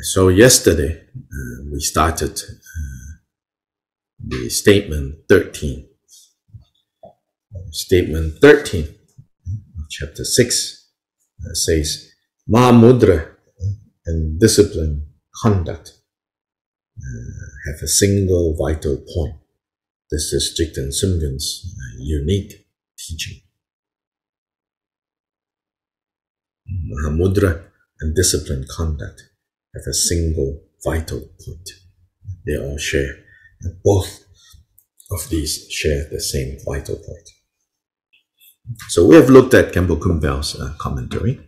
So yesterday we started the statement 13. Statement 13 of chapter 6 says, Mahamudra and disciplined conduct have a single vital point. This is Jigten Sumgon's unique teaching. Mahamudra and disciplined conduct have a single vital point. They all share, and both of these share the same vital point. So we have looked at Khenpo Kunpal's commentary.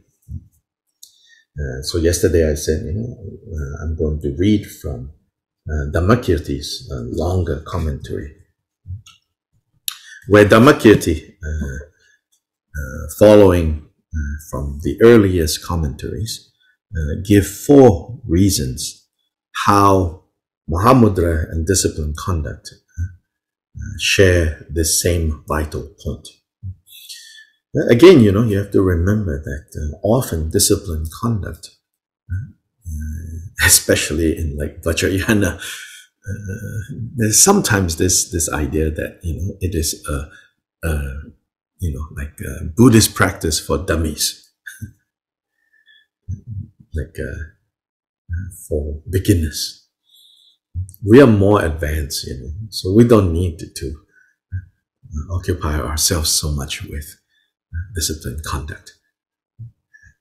So yesterday I said, I'm going to read from Dharmakirti's longer commentary, where Dharmakirti, following from the earliest commentaries, give 4 reasons how Mahamudra and disciplined conduct share the same vital point. Again, you have to remember that often disciplined conduct, especially in like Vajrayana, there's sometimes this idea that it is like a Buddhist practice for dummies, like for beginners. We are more advanced, so we don't need to occupy ourselves so much with disciplined conduct.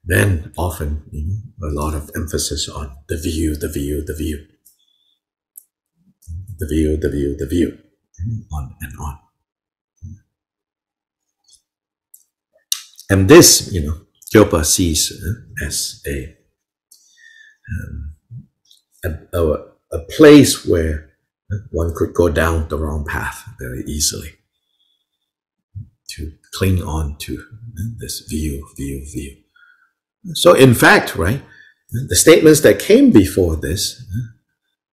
Then often, a lot of emphasis on the view, the view, the view, the view, the view, the view, on and on. And this, Kyobpa sees as a place where one could go down the wrong path very easily, to cling on to this view, view, view. So in fact, right, the statements that came before this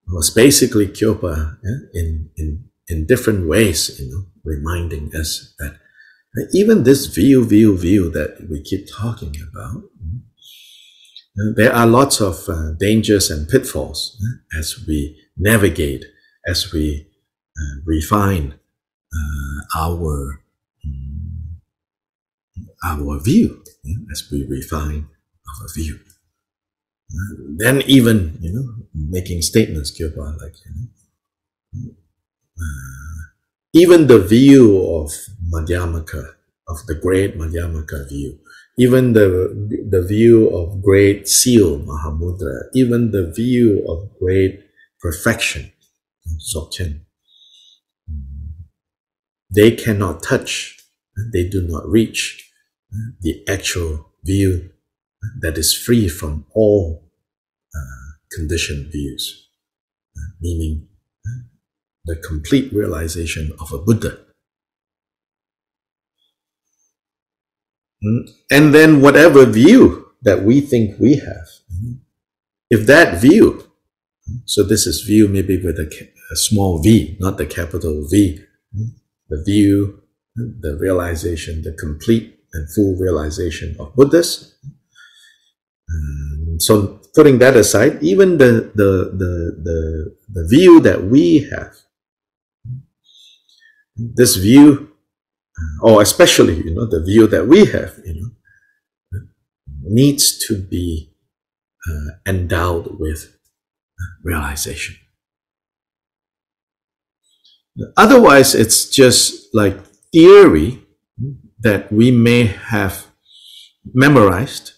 was basically Kyobpa in different ways, reminding us that even this view, view, view that we keep talking about, there are lots of dangers and pitfalls as we navigate, as we refine our view, as we refine our view. Then even, making statements, Kyobpa, like, even the view of Madhyamaka, of the great Madhyamaka view, even the view of great seal, Mahamudra, even the view of great perfection, Dzogchen, they cannot touch, they do not reach the actual view that is free from all conditioned views, meaning the complete realization of a Buddha. And then whatever view that we think we have, if that view, so this is view maybe with a small v, not the capital V, the view, the realization, the complete and full realization of Buddhas. So putting that aside, even the view that we have, this view, or especially, the view that we have, needs to be endowed with realization. Otherwise, it's just like theory that we may have memorized,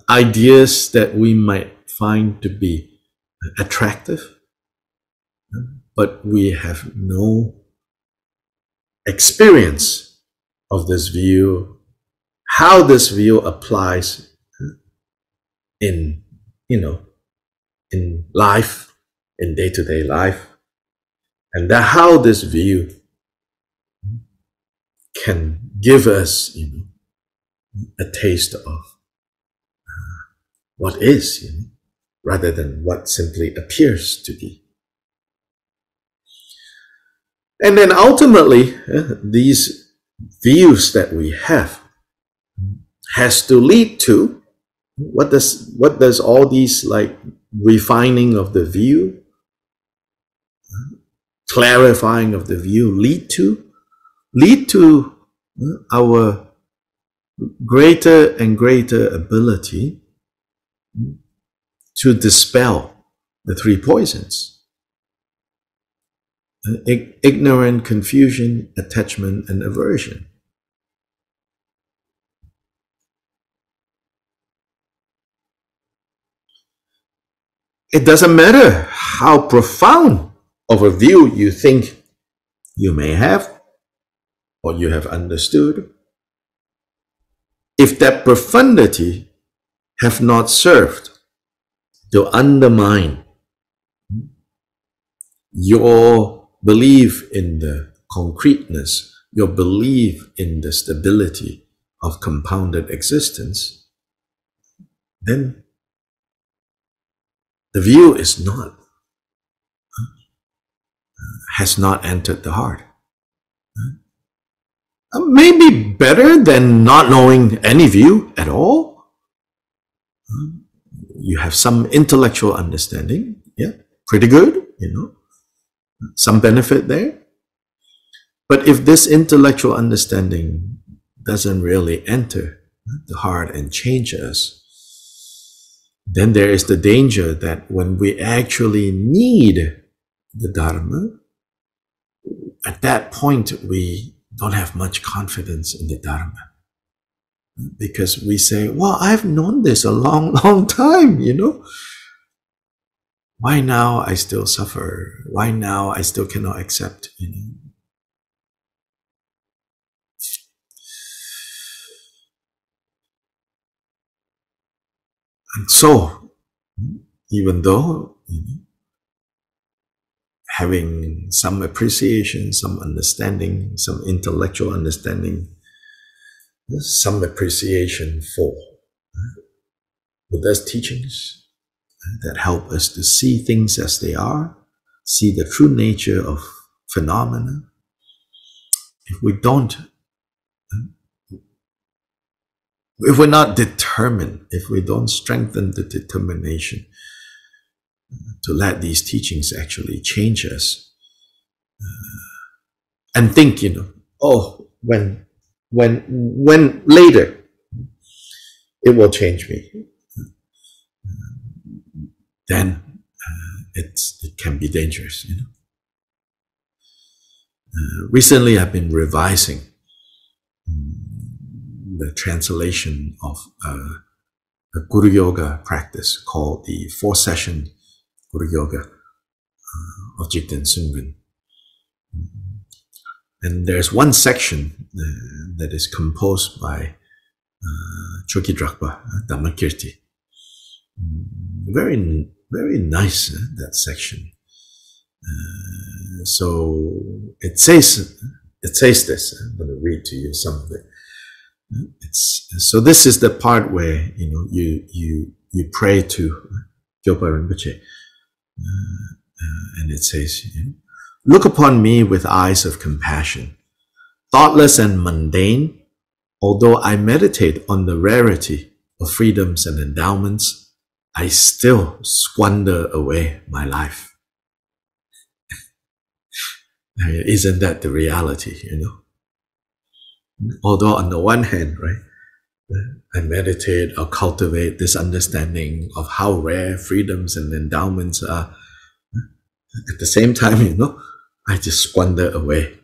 ideas that we might find to be attractive, but we have no experience of this view, how this view applies in life, in day-to-day life, and that how this view can give us, a taste of what is, rather than what simply appears to be. And then ultimately, these views that we have has to lead to What does all these like refining of the view, clarifying of the view lead to? Lead to our greater and greater ability to dispel the three poisons: ignorance, confusion, attachment, and aversion. It doesn't matter how profound of a view you think you may have or you have understood. If that profundity have not served to undermine your belief in the concreteness, your belief in the stability of compounded existence, then the view has not entered the heart. Maybe better than not knowing any view at all. You have some intellectual understanding, yeah, pretty good, some benefit there. But if this intellectual understanding doesn't really enter the heart and change us, then there is the danger that when we actually need the Dharma, at that point we don't have much confidence in the Dharma. Because we say, well, I've known this a long, long time, Why now I still suffer? Why now I still cannot accept, And so, even though, having some appreciation, some understanding, some intellectual understanding, some appreciation for Buddha's teachings that help us to see things as they are, see the true nature of phenomena. If we're not determined, if we don't strengthen the determination to let these teachings actually change us, and think, when later it will change me, then it can be dangerous, Recently, I've been revising the translation of a Guru Yoga practice called the 4-session Guru Yoga of Jigten Sumgon. And there's one section that is composed by Kyobpa Dharmakirti. Very, very nice, that section. So it says this. I'm going to read to you some of it. So this is the part where you pray to Kyobpa Rinpoche, and it says, look upon me with eyes of compassion, thoughtless and mundane. Although I meditate on the rarity of freedoms and endowments, I still squander away my life. Isn't that the reality, Although on the one hand, right, I meditate or cultivate this understanding of how rare freedoms and endowments are, at the same time, I just squander away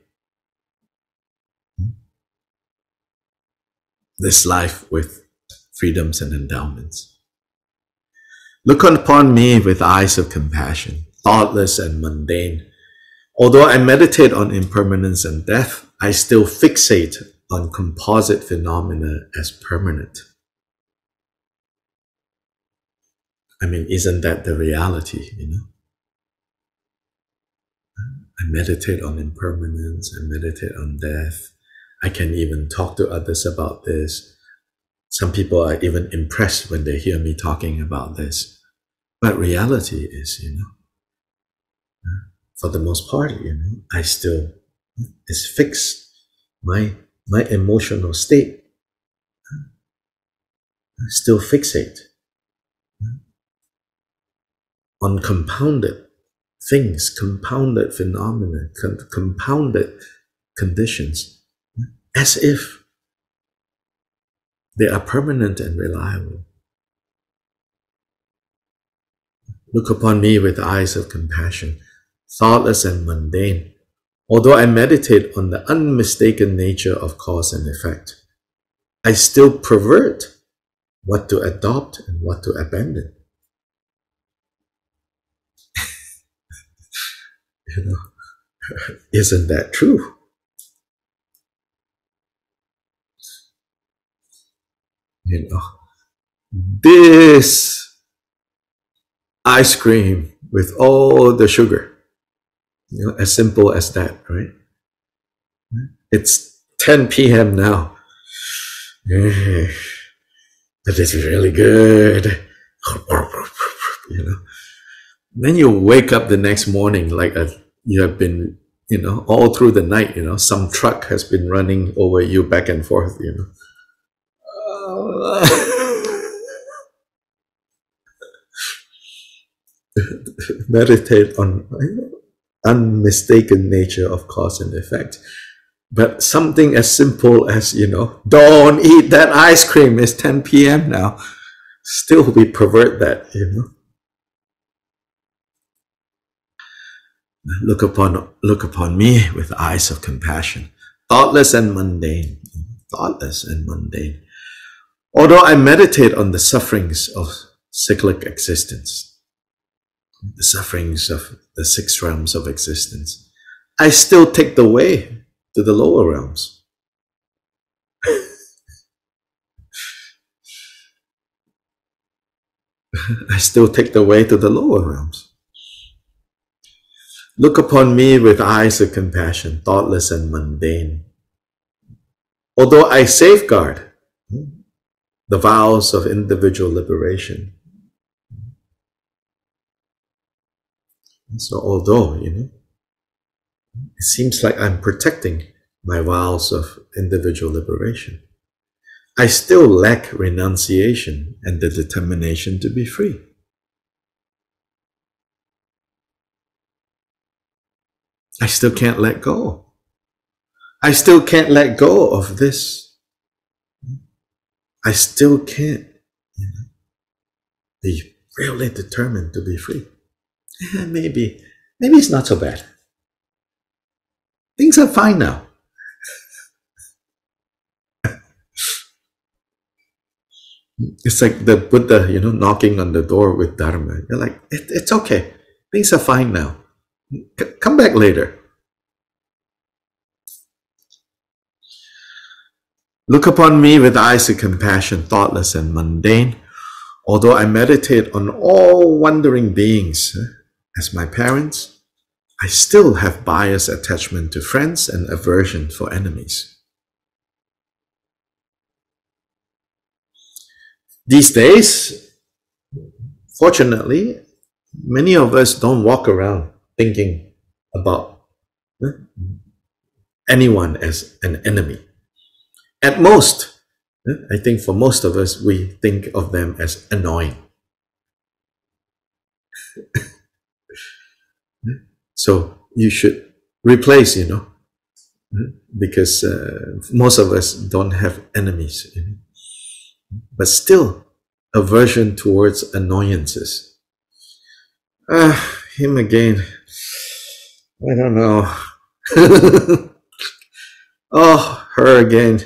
this life with freedoms and endowments. Look upon me with eyes of compassion, thoughtless and mundane. Although I meditate on impermanence and death, I still fixate on composite phenomena as permanent. Isn't that the reality, I meditate on impermanence, I meditate on death. I can even talk to others about this. Some people are even impressed when they hear me talking about this. But reality is, for the most part, I still is fixed. My emotional state still fixate on compounded things, compounded phenomena, compounded conditions, as if they are permanent and reliable. Look upon me with eyes of compassion, thoughtless and mundane, although I meditate on the unmistaken nature of cause and effect. I still pervert what to adopt and what to abandon. Isn't that true? This ice cream with all the sugar, as simple as that, right? It's 10 p.m. now. But it's really good. Then you wake up the next morning like you have been, all through the night, some truck has been running over you back and forth, Meditate on unmistaken nature of cause and effect. But something as simple as, don't eat that ice cream, it's 10 p.m. now. Still we pervert that, Look upon me with eyes of compassion, thoughtless and mundane, thoughtless and mundane. Although I meditate on the sufferings of cyclic existence, the sufferings of the 6 realms of existence, I still take the way to the lower realms. I still take the way to the lower realms. Look upon me with eyes of compassion, thoughtless and mundane. Although I safeguard the vows of individual liberation. So although, it seems like I'm protecting my vows of individual liberation, I still lack renunciation and the determination to be free. I still can't let go. I still can't let go of this. I still can't be really determined to be free. Maybe it's not so bad. Things are fine now. It's like the Buddha, knocking on the door with Dharma. You're like, it's okay. Things are fine now. Come back later. Look upon me with eyes of compassion, thoughtless and mundane. Although I meditate on all wandering beings as my parents, I still have biased attachment to friends and aversion for enemies. These days, fortunately, many of us don't walk around thinking about anyone as an enemy. At most, I think for most of us, we think of them as annoying. So you should replace, because most of us don't have enemies, but still aversion towards annoyances. Him again. I don't know. Oh, her again.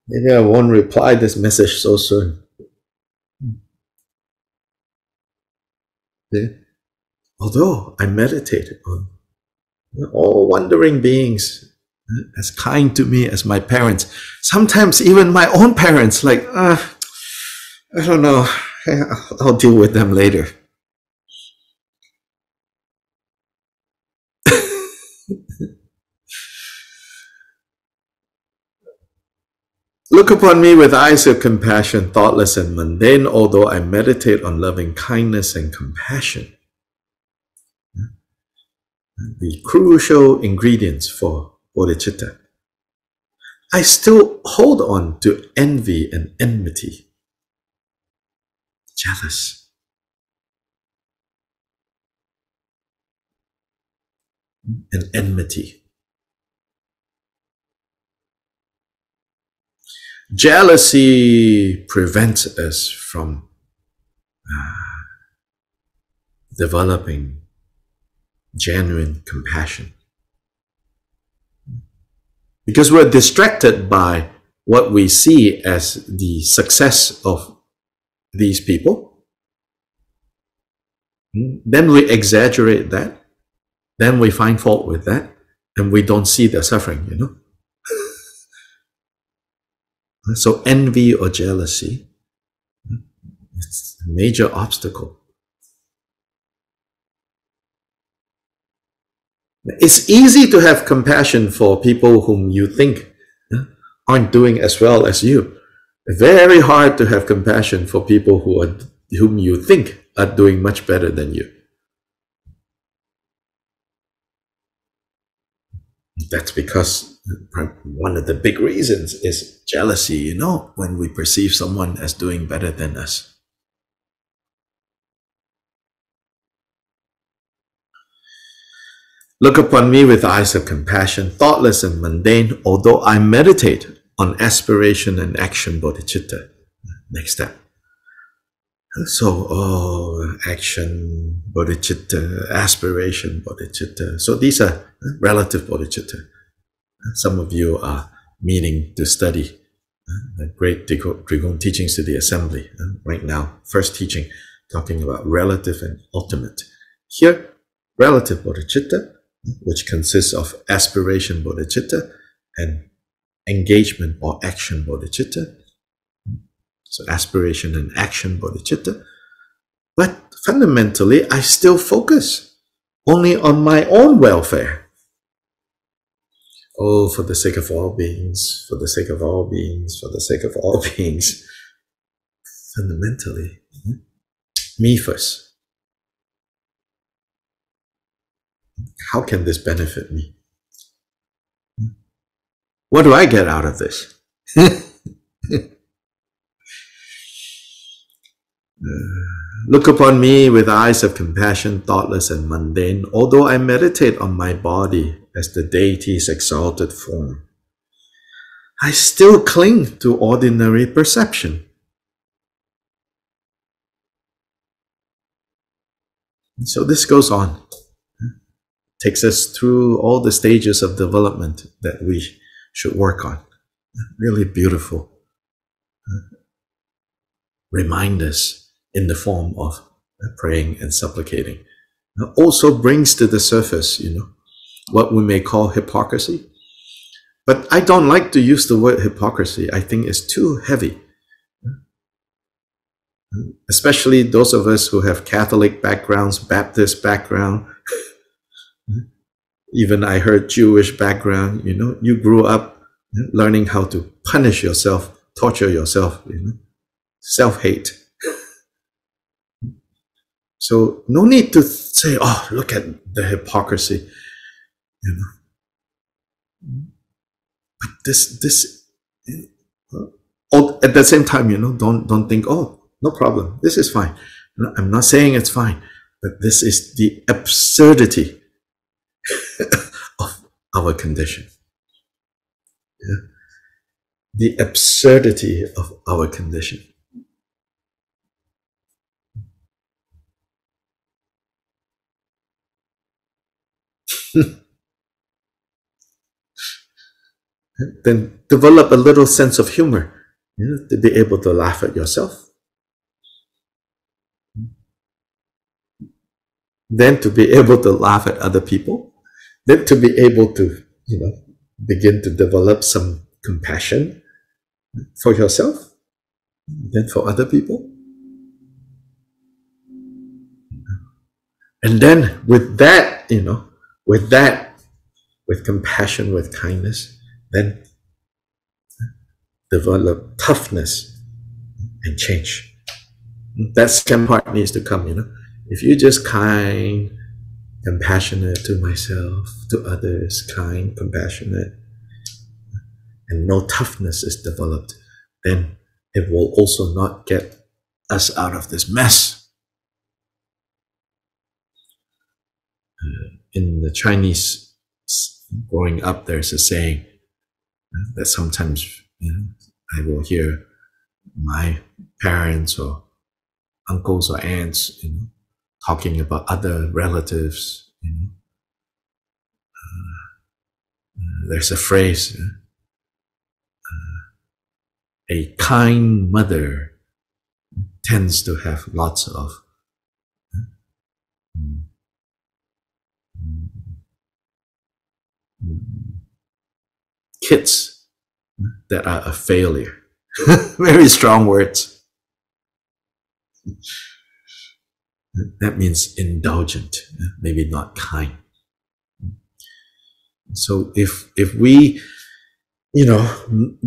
Maybe I won't reply this message so soon. Yeah. Although I meditated on all wandering beings as kind to me as my parents, sometimes even my own parents, like, I don't know, I'll deal with them later. Look upon me with eyes of compassion, thoughtless and mundane, although I meditate on loving kindness and compassion. The crucial ingredients for bodhicitta. I still hold on to envy and enmity, jealous. And enmity. Jealousy prevents us from developing genuine compassion. Because we're distracted by what we see as the success of these people. Then we exaggerate that. Then we find fault with that. And we don't see their suffering, you know. So envy or jealousy, it's a major obstacle. It's easy to have compassion for people whom you think aren't doing as well as you. Very hard to have compassion for people whom you think are doing much better than you. That's because one of the big reasons is jealousy, you know, when we perceive someone as doing better than us. Look upon me with eyes of compassion, thoughtless and mundane, although I meditate on aspiration and action bodhicitta. Next step. So, action bodhicitta, aspiration bodhicitta. So these are relative bodhicitta. Some of you are meaning to study the great Drikung teachings to the assembly. Right now, first teaching, talking about relative and ultimate. Here, relative bodhicitta, which consists of aspiration bodhicitta and engagement or action bodhicitta. So aspiration and action bodhicitta. But fundamentally, I still focus only on my own welfare. Oh, for the sake of all beings, for the sake of all beings, for the sake of all beings. Fundamentally, me first. How can this benefit me? What do I get out of this? Look upon me with eyes of compassion, thoughtless and mundane, although I meditate on my body as the deity's exalted form. I still cling to ordinary perception. So this goes on. Takes us through all the stages of development that we should work on. Really beautiful reminders in the form of praying and supplicating. Also brings to the surface, you know, what we may call hypocrisy. But I don't like to use the word hypocrisy. I think it's too heavy. Especially those of us who have Catholic backgrounds, Baptist background, even I heard Jewish background, you know, you grew up learning how to punish yourself, torture yourself, you know, self-hate. So no need to say, oh, look at the hypocrisy, you know. But this, at the same time, you know, don't think, oh, no problem, this is fine. No, I'm not saying it's fine, but this is the absurdity of our condition. Yeah? The absurdity of our condition. Then develop a little sense of humor, you know, to be able to laugh at yourself. Then to be able to laugh at other people. Then to be able to, you know, begin to develop some compassion for yourself, then for other people. And then with that, you know, with compassion, with kindness, then develop toughness and change. That second part needs to come, you know. If you're just kind, compassionate to myself, to others, kind, compassionate, and no toughness is developed, then it will also not get us out of this mess. In the Chinese, growing up, there's a saying that sometimes I will hear my parents or uncles or aunts talking about other relatives. There's a phrase, a kind mother tends to have lots of kids that are a failure. Very strong words. That means indulgent, maybe not kind. So if we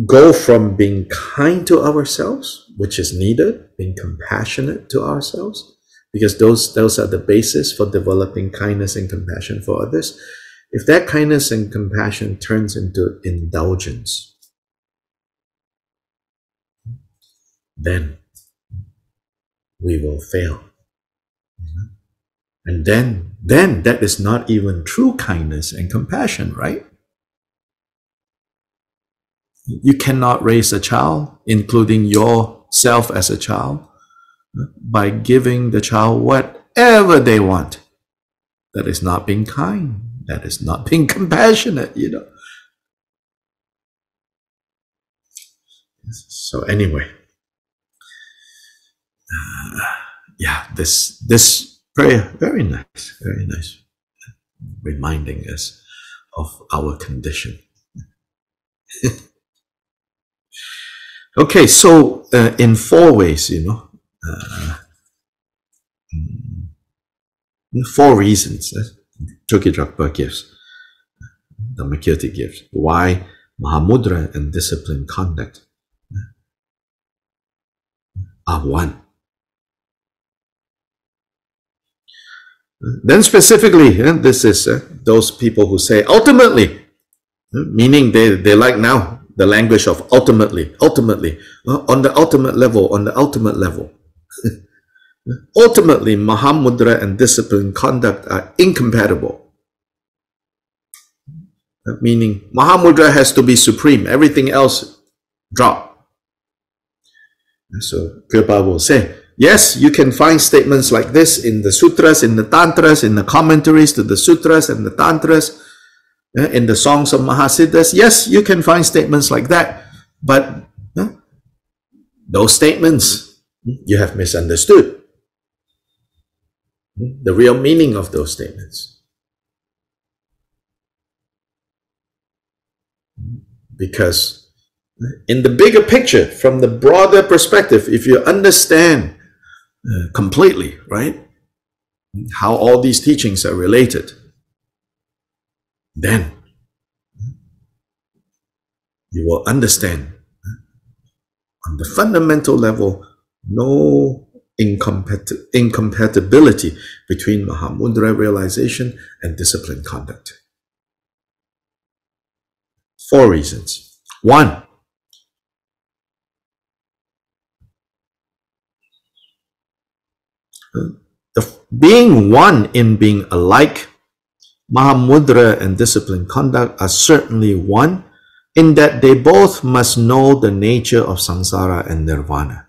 go from being kind to ourselves, which is needed, being compassionate to ourselves, because those are the basis for developing kindness and compassion for others. If that kindness and compassion turns into indulgence, then we will fail. And then that is not even true kindness and compassion, right? You cannot raise a child, including yourself as a child, by giving the child whatever they want. That is not being kind. That is not being compassionate, So anyway, this prayer, very nice, reminding us of our condition. Okay, so in 4 ways, 4 reasons Dharmakirti gives, Dharmakirti gives, why Mahamudra and disciplined conduct are one. Then specifically, this is those people who say ultimately, meaning they like now the language of ultimately, on the ultimate level. Ultimately, Mahamudra and disciplined conduct are incompatible. Meaning, Mahamudra has to be supreme, everything else drop. So, Kyobpa will say, yes, you can find statements like this in the sutras, in the tantras, in the commentaries to the sutras and the tantras, in the songs of Mahasiddhas. Yes, you can find statements like that, but those statements you have misunderstood the real meaning of those statements. Because in the bigger picture, from the broader perspective, if you understand completely, right, how all these teachings are related, then you will understand on the fundamental level no incompatibility between Mahamudra realization and disciplined conduct. 4 reasons. 1, being one in being alike, Mahamudra and disciplined conduct are certainly one in that they both must know the nature of samsara and nirvana,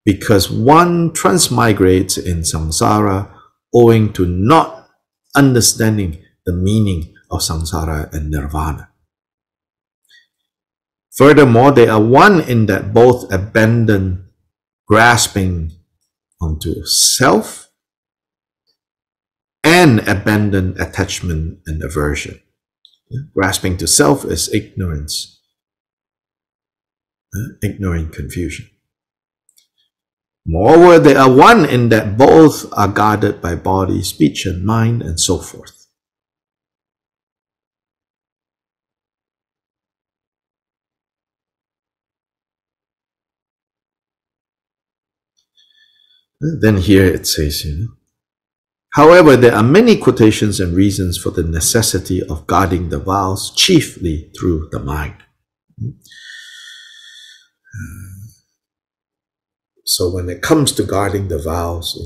because one transmigrates in samsara owing to not understanding the meaning of samsara and nirvana. Furthermore, they are one in that both abandon grasping onto self and abandon attachment and aversion. Grasping to self is ignorance, ignorant confusion. Moreover, they are one in that both are guarded by body, speech, and mind, and so forth. Then here it says, however, there are many quotations and reasons for the necessity of guarding the vows, chiefly through the mind. So when it comes to guarding the vows,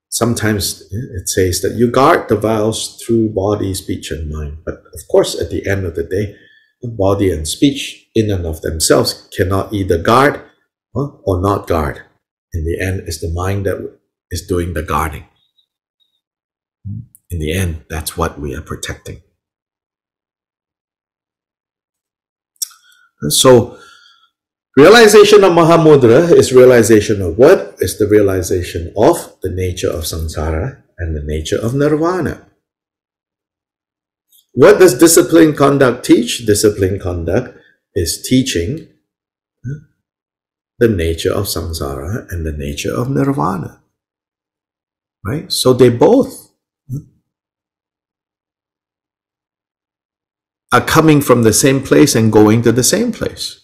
sometimes it says that you guard the vows through body, speech, and mind. But of course, at the end of the day, body and speech in and of themselves cannot either guard or not guard. In the end, it's the mind that is doing the guarding. In the end, that's what we are protecting. So, realization of Mahamudra is realization of what? Is the realization of the nature of samsara and the nature of nirvana. What does disciplined conduct teach? Disciplined conduct is teaching the nature of samsara and the nature of nirvana. Right? So they both are coming from the same place and going to the same place.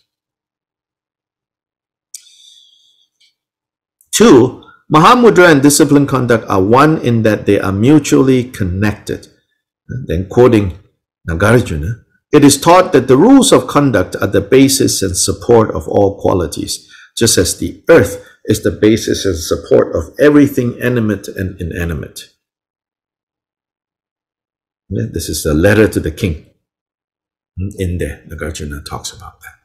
2. Mahamudra and disciplined conduct are one in that they are mutually connected. Then quoting Nagarjuna, it is taught that the rules of conduct are the basis and support of all qualities, just as the earth is the basis and support of everything animate and inanimate. This is a letter to the king. In there, Nagarjuna talks about that.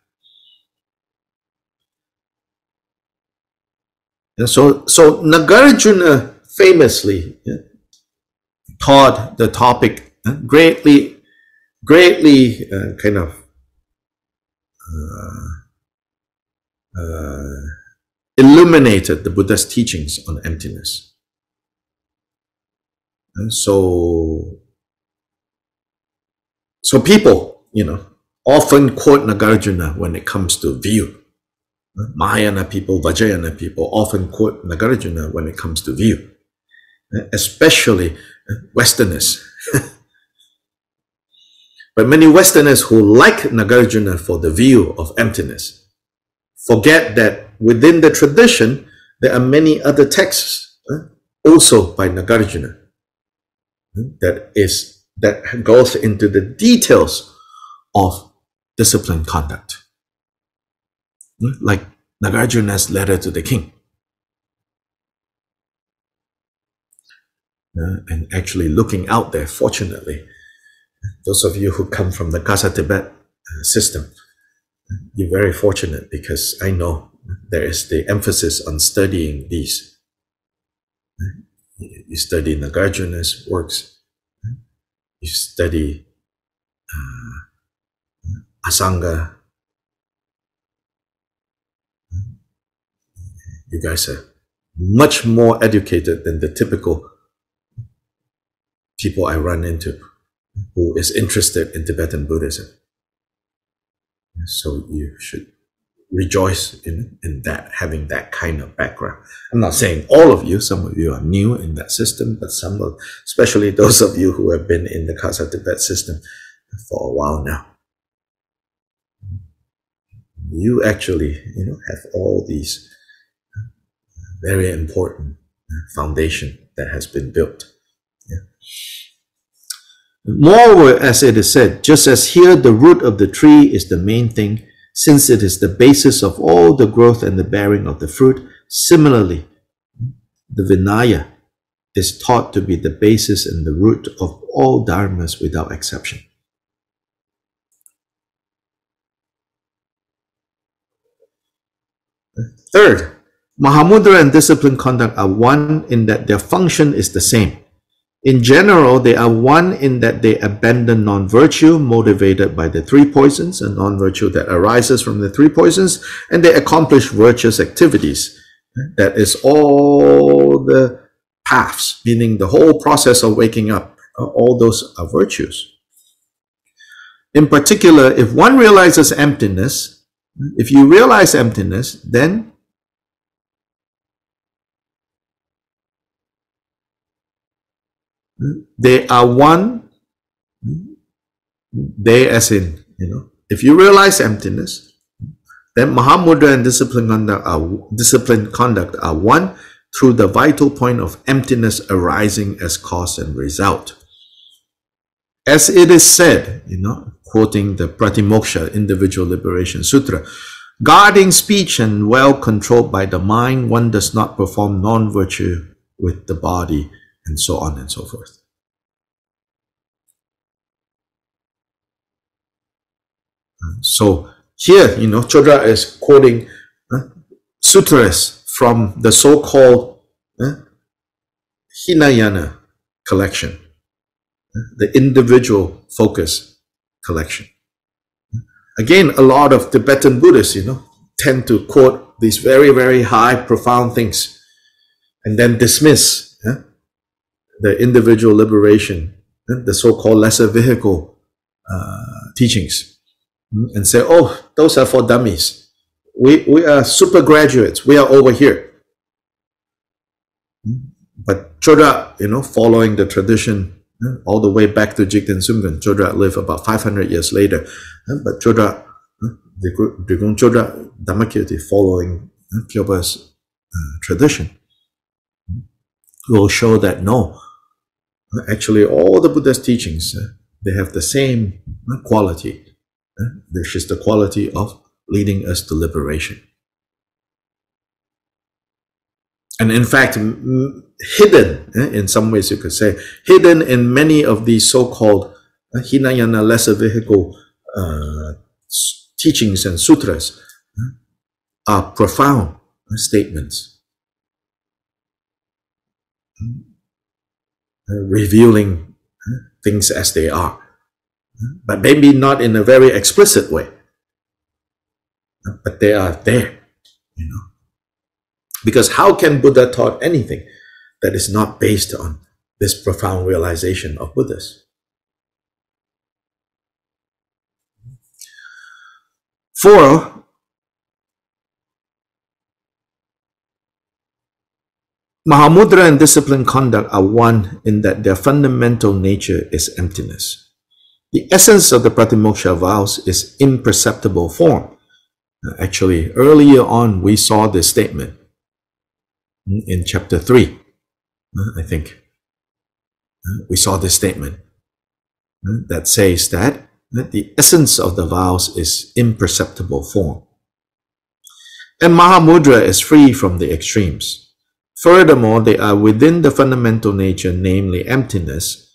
And so Nagarjuna famously taught the topic greatly kind of illuminated the Buddha's teachings on emptiness. And so people, often quote Nagarjuna when it comes to view. Mahayana people, Vajrayana people often quote Nagarjuna when it comes to view, especially Westerners. But many Westerners who like Nagarjuna for the view of emptiness forget that within the tradition there are many other texts also by Nagarjuna that goes into the details of disciplined conduct, like Nagarjuna's letter to the king. And actually looking out there, fortunately, those of you who come from the Kasa Tibet system, you're very fortunate, because I know there is the emphasis on studying these. You study Nagarjuna's works, you study Asanga. You guys are much more educated than the typical people I run into who is interested in Tibetan Buddhism. So you should rejoice in that, having that kind of background. I'm not saying all of you, some of you are new in that system, but especially those of you who have been in the Kasa Tibet system for a while now. You actually, have all these very important foundation that has been built. Moreover, as it is said, just as here the root of the tree is the main thing, since it is the basis of all the growth and the bearing of the fruit, similarly, the Vinaya is taught to be the basis and the root of all dharmas without exception. Third, Mahamudra and disciplined conduct are one in that their function is the same. In general, they are one in that they abandon non-virtue motivated by the three poisons, a non-virtue that arises from the three poisons, and they accomplish virtuous activities. That is all the paths, meaning the whole process of waking up. All those are virtues. In particular, if one realizes emptiness, if you realize emptiness, then they are one. They as in, if you realize emptiness, then Mahamudra and disciplined conduct are one through the vital point of emptiness arising as cause and result. As it is said, quoting the Pratimoksha Individual Liberation Sutra, guarding speech and well controlled by the mind, one does not perform non-virtue with the body, and so on and so forth. So here, Chodra is quoting sutras from the so-called Hinayana collection, the individual focus collection. Again, a lot of Tibetan Buddhists, tend to quote these very, very high, profound things and then dismiss the individual liberation, the so-called lesser vehicle teachings, and say, oh, those are for dummies. We are super graduates. We are over here. But Chodra, following the tradition all the way back to Jigten Sumgon, Chodra lived about 500 years later. But Chodra, Drikung Dharmakirti, following Kyobpa's tradition, will show that no, actually all the Buddha's teachings, they have the same quality, which is the quality of leading us to liberation. And in fact, hidden, in some ways you could say, hidden in many of these so-called Hinayana lesser vehicle teachings and sutras are profound statements, revealing things as they are, but maybe not in a very explicit way, but they are there, Because how can Buddha taught anything that is not based on this profound realization of Buddhas? For Mahamudra and disciplined conduct are one in that their fundamental nature is emptiness. The essence of the Pratimoksha vows is imperceptible form. Actually, earlier on we saw this statement in chapter 3, I think. We saw this statement that says that the essence of the vows is imperceptible form. And Mahamudra is free from the extremes. Furthermore, they are within the fundamental nature, namely emptiness,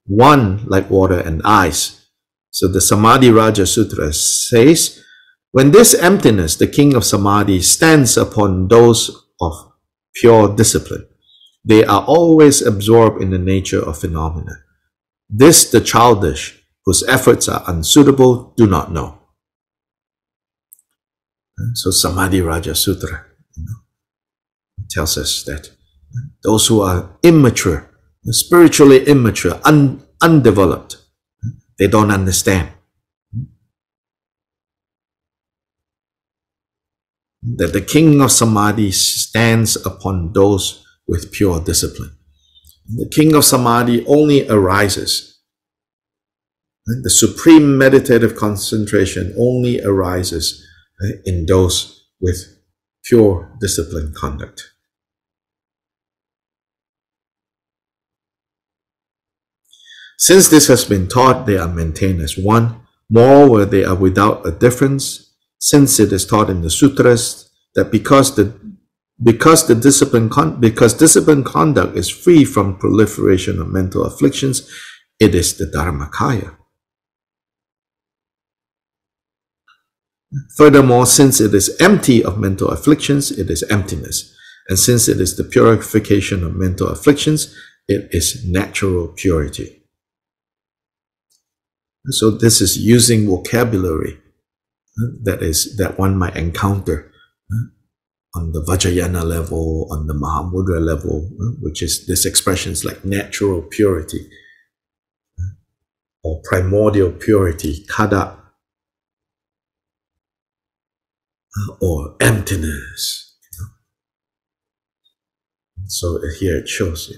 one like water and ice. So the Samadhi Raja Sutra says, when this emptiness, the king of Samadhi, stands upon those of pure discipline, they are always absorbed in the nature of phenomena. This the childish, whose efforts are unsuitable, do not know. So Samadhi Raja Sutra tells us that those who are immature, spiritually immature, undeveloped, they don't understand that the king of Samadhi stands upon those with pure discipline. The king of Samadhi only arises, the supreme meditative concentration only arises in those with pure disciplined conduct. Since this has been taught, they are maintained as one. Moreover, they are without a difference, since it is taught in the sutras that because disciplined conduct is free from proliferation of mental afflictions, it is the Dharmakaya. Furthermore, since it is empty of mental afflictions, it is emptiness. And since it is the purification of mental afflictions, it is natural purity. So this is using vocabulary that one might encounter on the Vajrayana level, on the Mahamudra level, which is these expressions like natural purity or primordial purity, kada, or emptiness. So here it shows,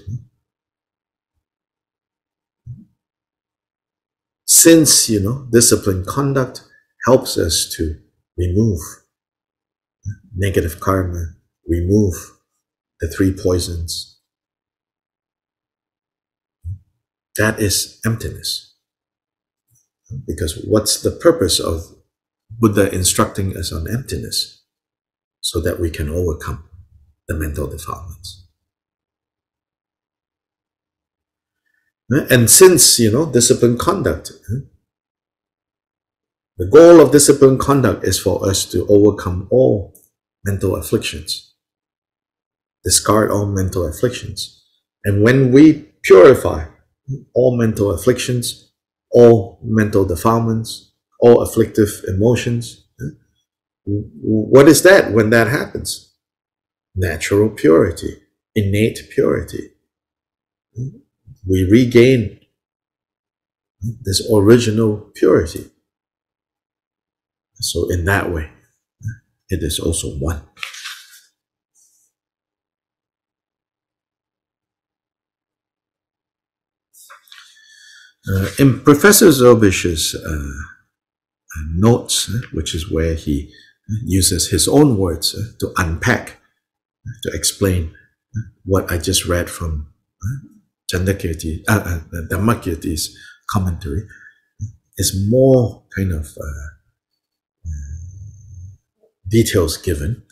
since, disciplined conduct helps us to remove negative karma, remove the 3 poisons. That is emptiness. Because what's the purpose of Buddha instructing us on emptiness? So that we can overcome the mental defilements. And since, disciplined conduct, the goal of disciplined conduct is for us to overcome all mental afflictions, discard all mental afflictions. And when we purify all mental afflictions, all mental defilements, all afflictive emotions, what is that when that happens? Natural purity, innate purity. We regain this original purity. So in that way, it is also one. In Professor Zobish's notes, which is where he uses his own words to unpack, to explain what I just read from Dharmakirti's commentary, is more kind of details given,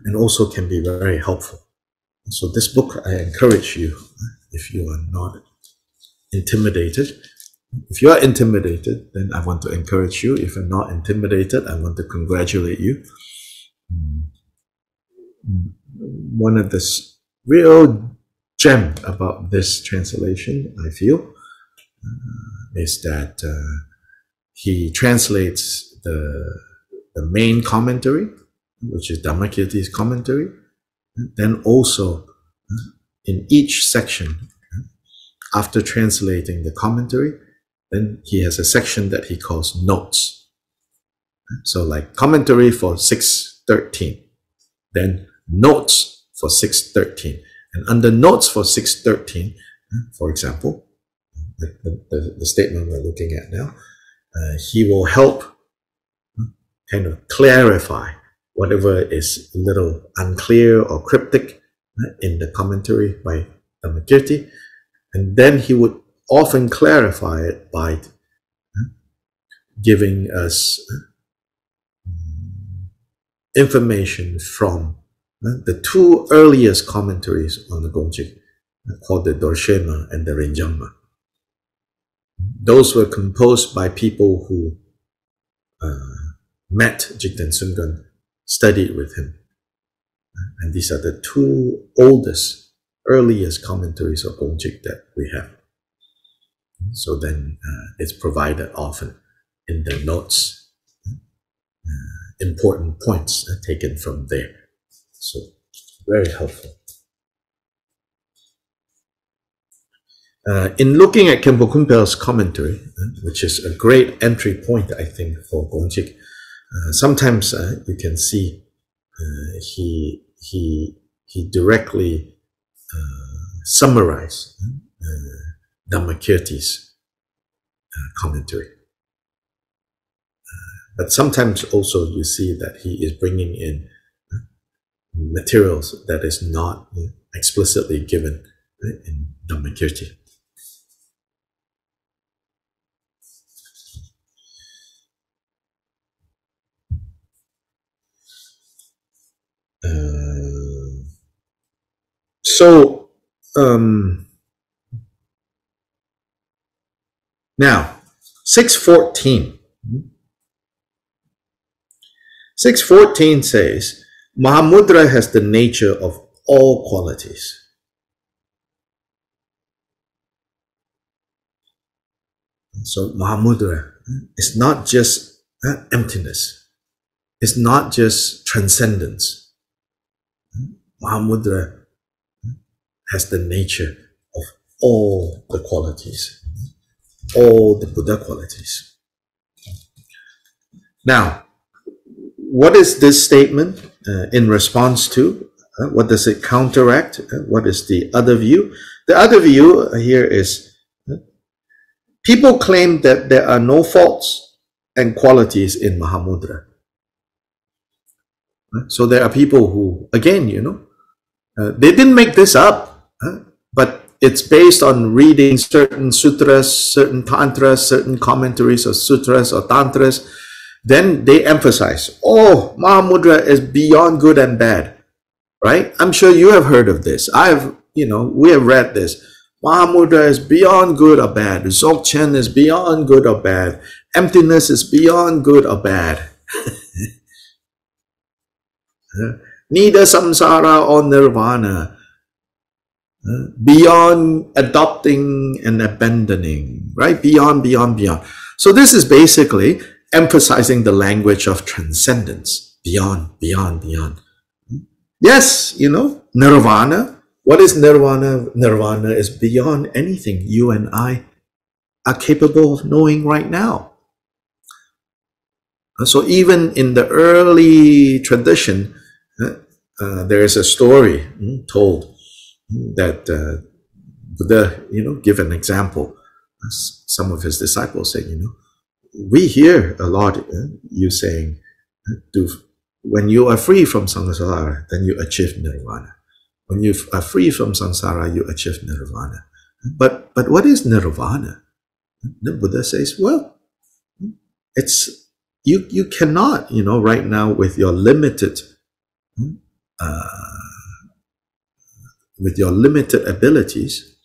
and also can be very helpful. So this book, I encourage you, if you are not intimidated. If you are intimidated, then I want to encourage you. If you're not intimidated, I want to congratulate you. One of the real gem about this translation, I feel, is that he translates the main commentary, which is Dharmakirti's commentary, then also in each section, after translating the commentary, then he has a section that he calls notes. So like commentary for 613, then notes for 613. And under notes for 613, for example, the statement we're looking at now, he will help kind of clarify whatever is a little unclear or cryptic in the commentary by Dharmakirti. And then he would often clarify it by giving us information from the two earliest commentaries on the Gongchik, called the Dorje and the Rinjangma. Those were composed by people who met Jigten Sumgon, studied with him. And these are the two earliest commentaries of Gongchik that we have. So then it's provided often in the notes, important points taken from there. So very helpful. In looking at Khenpo Kunpal's commentary, which is a great entry point, I think, for Gongchik, sometimes you can see he directly summarized Dharmakirti's commentary. But sometimes also you see that he is bringing in materials that is not explicitly given in Dharmakirti. Now, 614. 614 says, Mahamudra has the nature of all qualities. So Mahamudra is not just emptiness. It's not just transcendence. Mahamudra has the nature of all the qualities, all the Buddha qualities. Now, what is this statement in response to? What does it counteract? What is the other view? The other view here is people claim that there are no faults and qualities in Mahamudra. So there are people who, again, they didn't make this up, but it's based on reading certain sutras, certain tantras, certain commentaries of sutras or tantras, then they emphasize, oh, Mahamudra is beyond good and bad, right? I'm sure you have heard of this. We have read this. Mahamudra is beyond good or bad. Dzogchen is beyond good or bad. Emptiness is beyond good or bad. Neither samsara or nirvana. Beyond adopting and abandoning, right? Beyond, beyond, beyond. So this is basically emphasizing the language of transcendence. Beyond, beyond, beyond. Yes, nirvana. What is nirvana? Nirvana is beyond anything you and I are capable of knowing right now. So even in the early tradition, there is a story told that Buddha, give an example. Some of his disciples said, we hear a lot you saying, when you are free from samsara, then you achieve nirvana. When you are free from samsara, you achieve nirvana. But what is nirvana? The Buddha says, well, it's you cannot, right now with your limited abilities,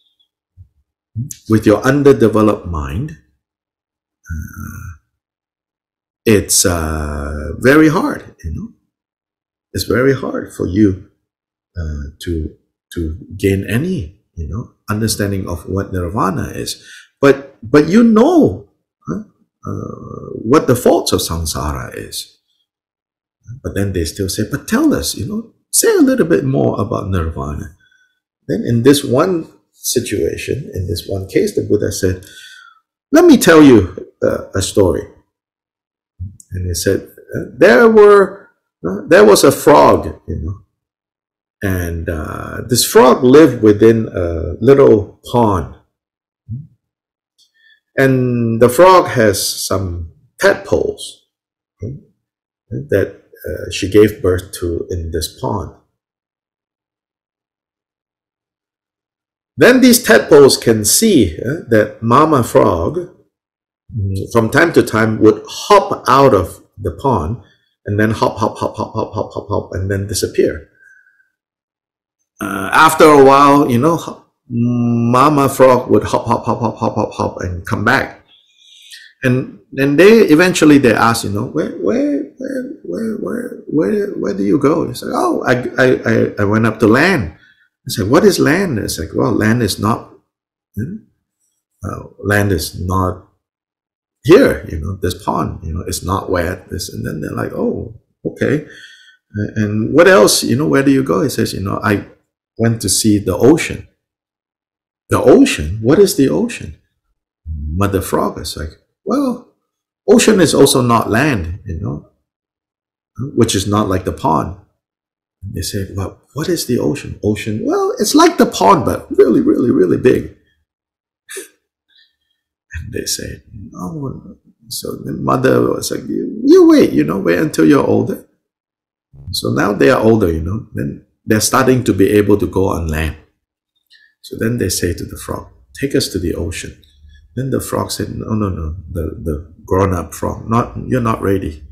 with your underdeveloped mind, it's very hard, It's very hard for you to gain any, understanding of what nirvana is. But what the faults of samsara is. But then they still say, but tell us, say a little bit more about nirvana. Then in this one situation, in this one case, the Buddha said, let me tell you a story. And he said, there was a frog, and this frog lived within a little pond. And the frog has some tadpoles that she gave birth to in this pond. Then these tadpoles can see that Mama Frog, from time to time, would hop out of the pond and then hop, and then disappear. After a while, Mama Frog would hop, and come back. And then they ask, where do you go? He said, oh, I went up to land. I said, what is land? It's like, well, land is not here, this pond, it's not wet. And then they're like, oh, okay. And what else, where do you go? He says, I went to see the ocean. The ocean? What is the ocean? Mother Frog is like, well, ocean is also not land, which is not like the pond. And they say, well, what is the ocean? Ocean, well, it's like the pond, but really, really, really big. And they say, no. So the mother was like, you wait, wait until you're older. So now they are older, then they're starting to be able to go on land. So then they say to the frog, take us to the ocean. Then the frog said, no, the grown-up frog, you're not ready.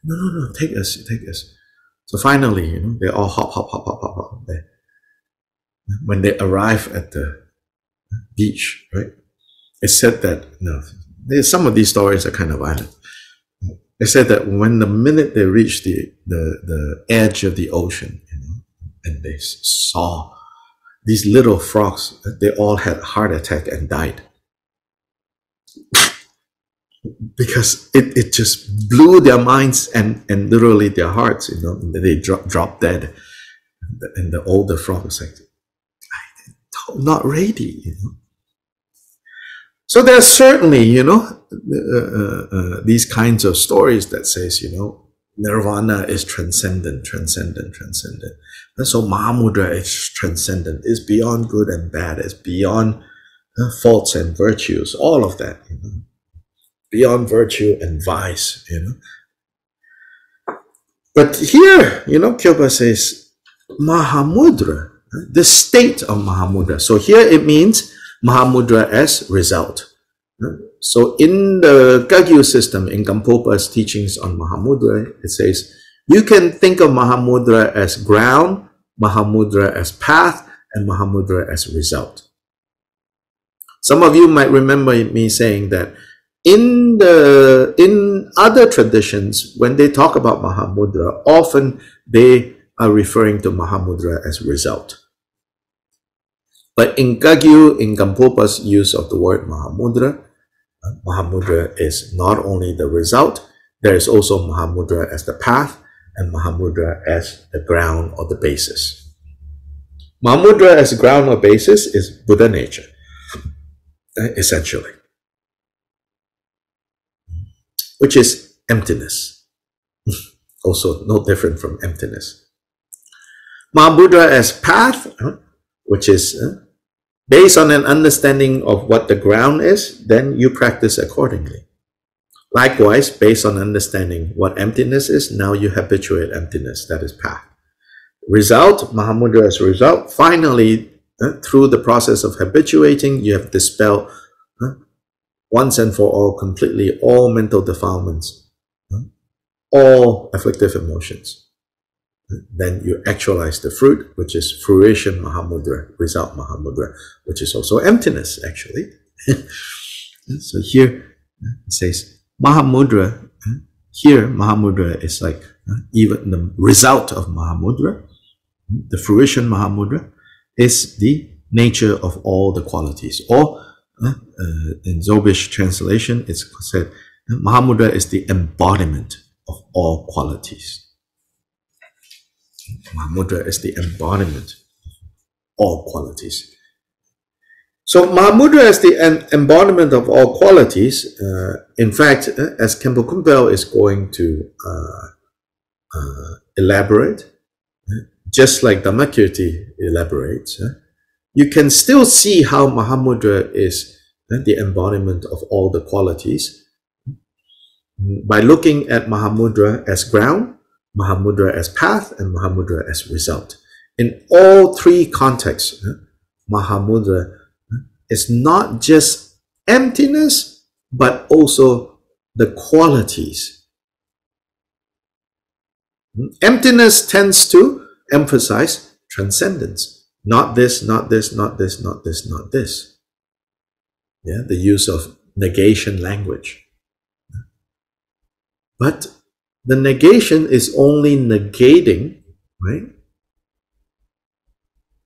No, take us. So finally, they all hop there. When they arrive at the beach, right? It's said that, some of these stories are kind of violent. They said that when the minute they reached the edge of the ocean, and they saw these little frogs, they all had a heart attack and died. Because it just blew their minds and literally their hearts, they dropped dead. And the older frog was like, I'm not ready, So there's certainly, these kinds of stories that says, nirvana is transcendent. And so Mahamudra is transcendent, is beyond good and bad, is beyond faults and virtues, all of that, beyond virtue and vice, But here, Kyobpa says, Mahamudra, the state of Mahamudra. So here it means Mahamudra as result. So in the Kagyu system, in Gampopa's teachings on Mahamudra, it says, you can think of Mahamudra as ground, Mahamudra as path, and Mahamudra as result. Some of you might remember me saying that in other traditions, when they talk about Mahamudra, often they are referring to Mahamudra as result. But in Kagyu, in Gampopa's use of the word Mahamudra, Mahamudra is not only the result, there is also Mahamudra as the path and Mahamudra as the ground or the basis. Mahamudra as ground or basis is Buddha nature, essentially, which is emptiness. Also no different from emptiness. Mahamudra as path, which is based on an understanding of what the ground is, then you practice accordingly. Likewise, based on understanding what emptiness is, now you habituate emptiness, that is path. Result, Mahamudra as result, finally, through the process of habituating, you have dispelled once and for all, completely, all mental defilements, all afflictive emotions. Then you actualize the fruit, which is fruition Mahamudra, result Mahamudra, which is also emptiness, actually. So here it says Mahamudra. Here Mahamudra is like even the result of Mahamudra. The fruition Mahamudra is the nature of all the qualities. Or in Zobish translation, it's said Mahamudra is the embodiment of all qualities. Mahamudra is the embodiment of all qualities. So Mahamudra as the embodiment of all qualities, in fact, as Khenpo Kunpal is going to elaborate, just like Dharmakirti elaborates, you can still see how Mahamudra is the embodiment of all the qualities by looking at Mahamudra as ground, Mahamudra as path, and Mahamudra as result. In all three contexts, Mahamudra is not just emptiness, but also the qualities. Emptiness tends to emphasize transcendence. Not this, not this, not this, not this, not this. Yeah, the use of negation language. But the negation is only negating, right,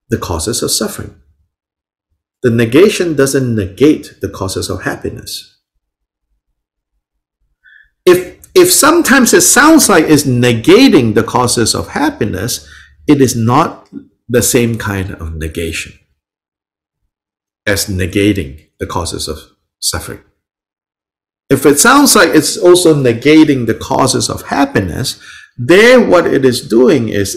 the causes of suffering. The negation doesn't negate the causes of happiness. If sometimes it sounds like it's negating the causes of happiness, it is not the same kind of negation as negating the causes of suffering. If it sounds like it's also negating the causes of happiness, there what it is doing is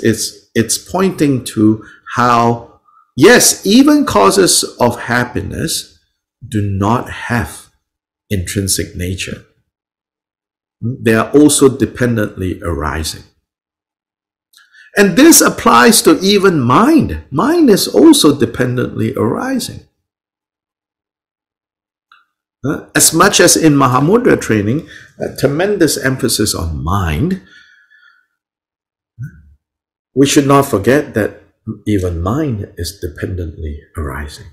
it's pointing to how, yes, even causes of happiness do not have intrinsic nature. They are also dependently arising. And this applies to even mind. Mind is also dependently arising. As much as in Mahamudra training, a tremendous emphasis on mind, we should not forget that even mind is dependently arising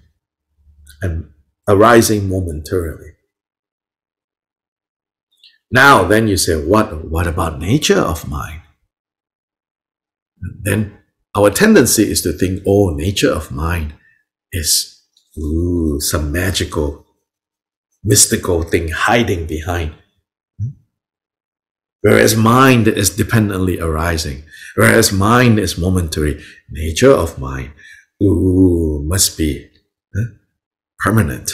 and arising momentarily. Now, then you say, what about nature of mind? Then our tendency is to think, oh, nature of mind is some magical, mystical thing hiding behind. Whereas mind is dependently arising. Whereas mind is momentary. Nature of mind, must be permanent.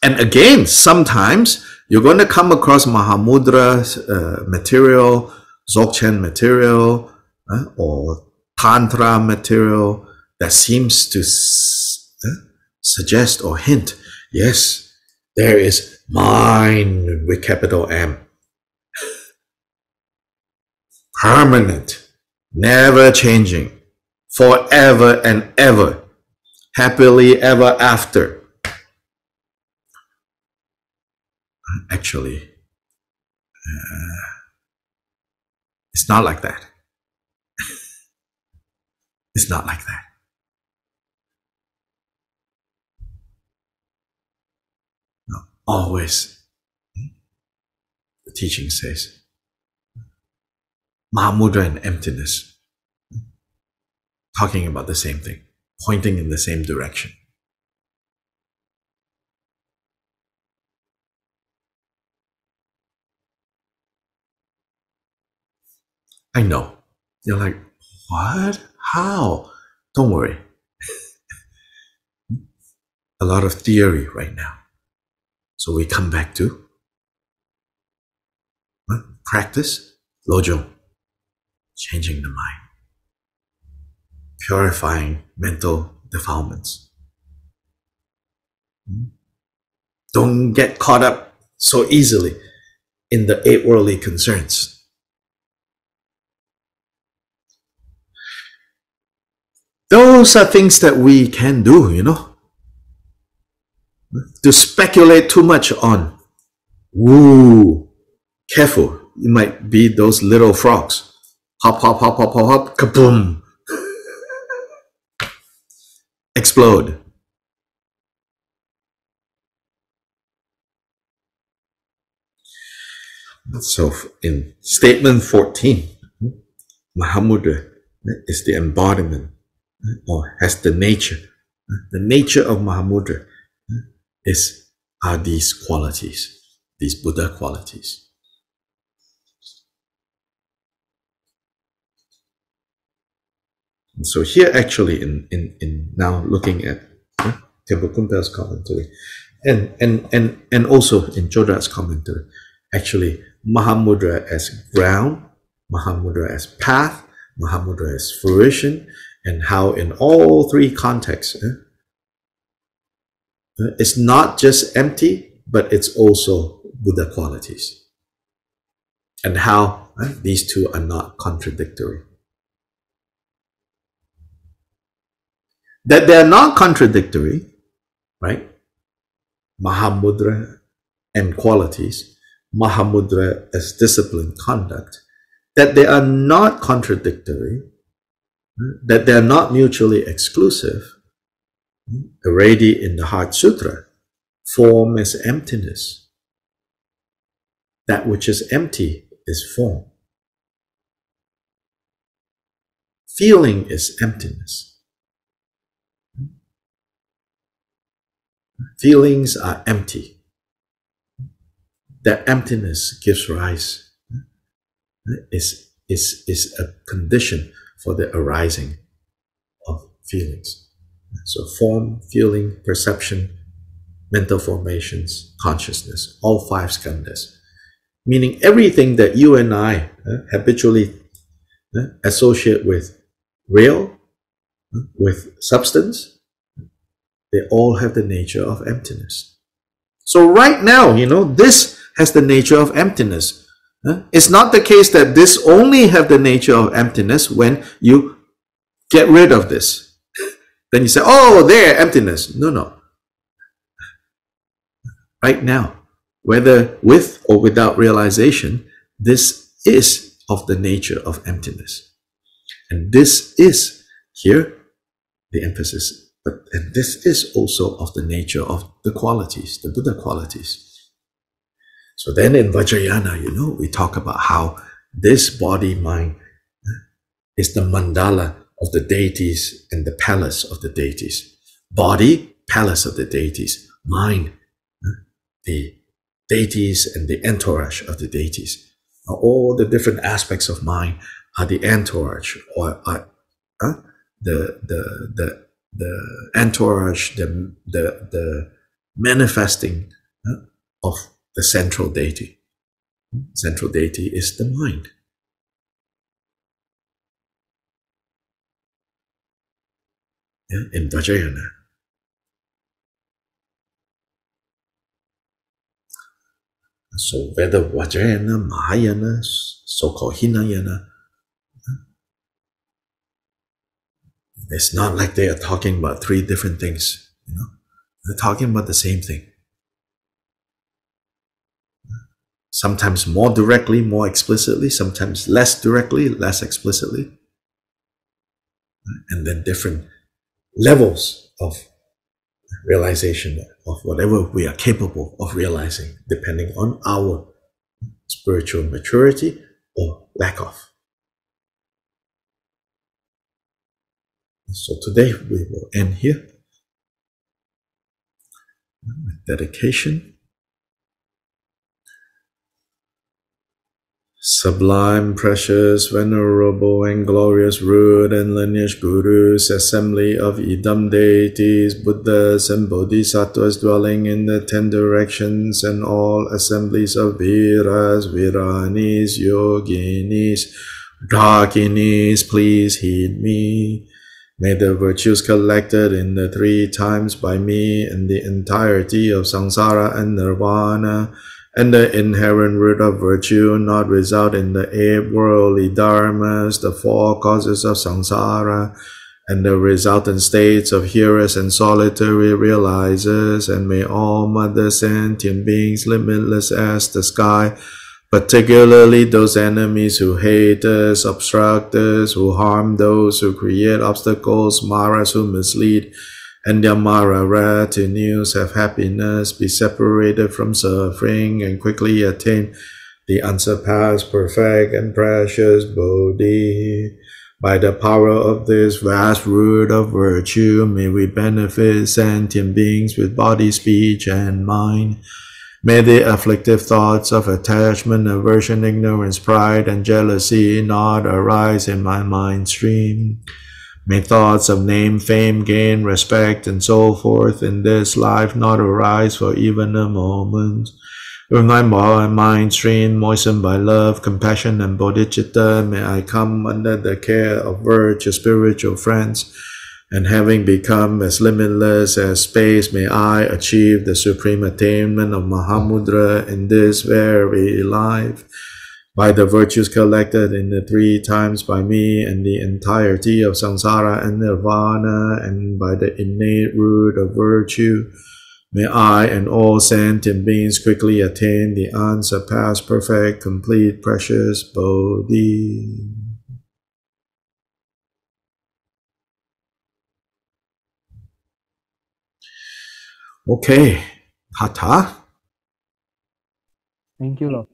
And again, sometimes you're going to come across Mahamudra material, Dzogchen material, or Tantra material that seems to suggest or hint, yes, there is mind with capital M. Permanent, never changing, forever and ever, happily ever after. Actually, it's not like that. It's not like that. No, always, the teaching says, Mahamudra and emptiness, talking about the same thing, pointing in the same direction. I know. You're like, what? How? Don't worry. A lot of theory right now. So we come back to practice, Lojo, changing the mind, purifying mental defilements. Don't get caught up so easily in the 8 worldly concerns. Those are things that we can do, you know. To speculate too much on, woo, careful, you might be those little frogs. Hop, hop, hop, hop, hop, hop, kaboom. Explode. So in statement 14, Mahamudra is the embodiment, or has the nature. The nature of Mahamudra are these qualities, these Buddha qualities. And so here actually in now looking at Khenpo Kunpal's commentary and also in Chodra's commentary, actually Mahamudra as ground, Mahamudra as path, Mahamudra as fruition, and how in all 3 contexts it's not just empty, but it's also Buddha qualities. And how these 2 are not contradictory. That they are not contradictory, right? Mahamudra and qualities, Mahamudra as disciplined conduct, that they are not contradictory, that they are not mutually exclusive. Already in the Heart Sutra, form is emptiness. That which is empty is form. Feeling is emptiness. Feelings are empty. That emptiness gives rise, is a condition for the arising of feelings. So form, feeling, perception, mental formations, consciousness, all 5 skandhas. Meaning everything that you and I habitually associate with real, with substance, they all have the nature of emptiness. So right now, you know, this has the nature of emptiness. It's not the case that this only have the nature of emptiness when you get rid of this. Then you say, oh, there, emptiness. No, no. Right now, whether with or without realization, this is of the nature of emptiness. And this is, here, the emphasis, and this is also of the nature of the qualities, the Buddha qualities. So then in Vajrayana, you know, we talk about how this body-mind is the mandala of the deities and the palace of the deities. Body, palace of the deities. Mind, the deities and the entourage of the deities. All the different aspects of mind are the entourage, or are the entourage, the manifesting of the central deity. Central deity is the mind. In Vajrayana. So whether Vajrayana, Mahayana, so-called Hinayana, It's not like they are talking about three different things, you know. They're talking about the same thing. Sometimes more directly, more explicitly, sometimes less directly, less explicitly. And then different levels of realization of whatever we are capable of realizing, depending on our spiritual maturity or lack of. So today we will end here with dedication. Sublime, precious, venerable, and glorious root and lineage gurus, assembly of Idam deities, Buddhas and Bodhisattvas dwelling in the 10 directions, and all assemblies of Viras, Viranis, Yoginis, Dhakinis, please heed me. May the virtues collected in the 3 times by me and the entirety of samsara and nirvana, and the inherent root of virtue not result in the 8 worldly dharmas, the 4 causes of samsara, and the resultant states of hearers and solitary realizers, and may all mother sentient beings limitless as the sky, particularly those enemies who hate us, obstruct us, who harm those who create obstacles, maras who mislead, and their Mara retinues have happiness, be separated from suffering, and quickly attain the unsurpassed, perfect, and precious Bodhi. By the power of this vast root of virtue, may we benefit sentient beings with body, speech, and mind. May the afflictive thoughts of attachment, aversion, ignorance, pride, and jealousy not arise in my mind stream. May thoughts of name, fame, gain, respect, and so forth in this life not arise for even a moment. With my mind stream moistened by love, compassion, and bodhicitta, may I come under the care of virtuous spiritual friends, and having become as limitless as space, may I achieve the supreme attainment of Mahamudra in this very life. By the virtues collected in the 3 times by me and the entirety of samsara and nirvana, and by the innate root of virtue, may I and all sentient beings quickly attain the unsurpassed, perfect, complete, precious Bodhi. Okay, Hatha. Thank you, Lord.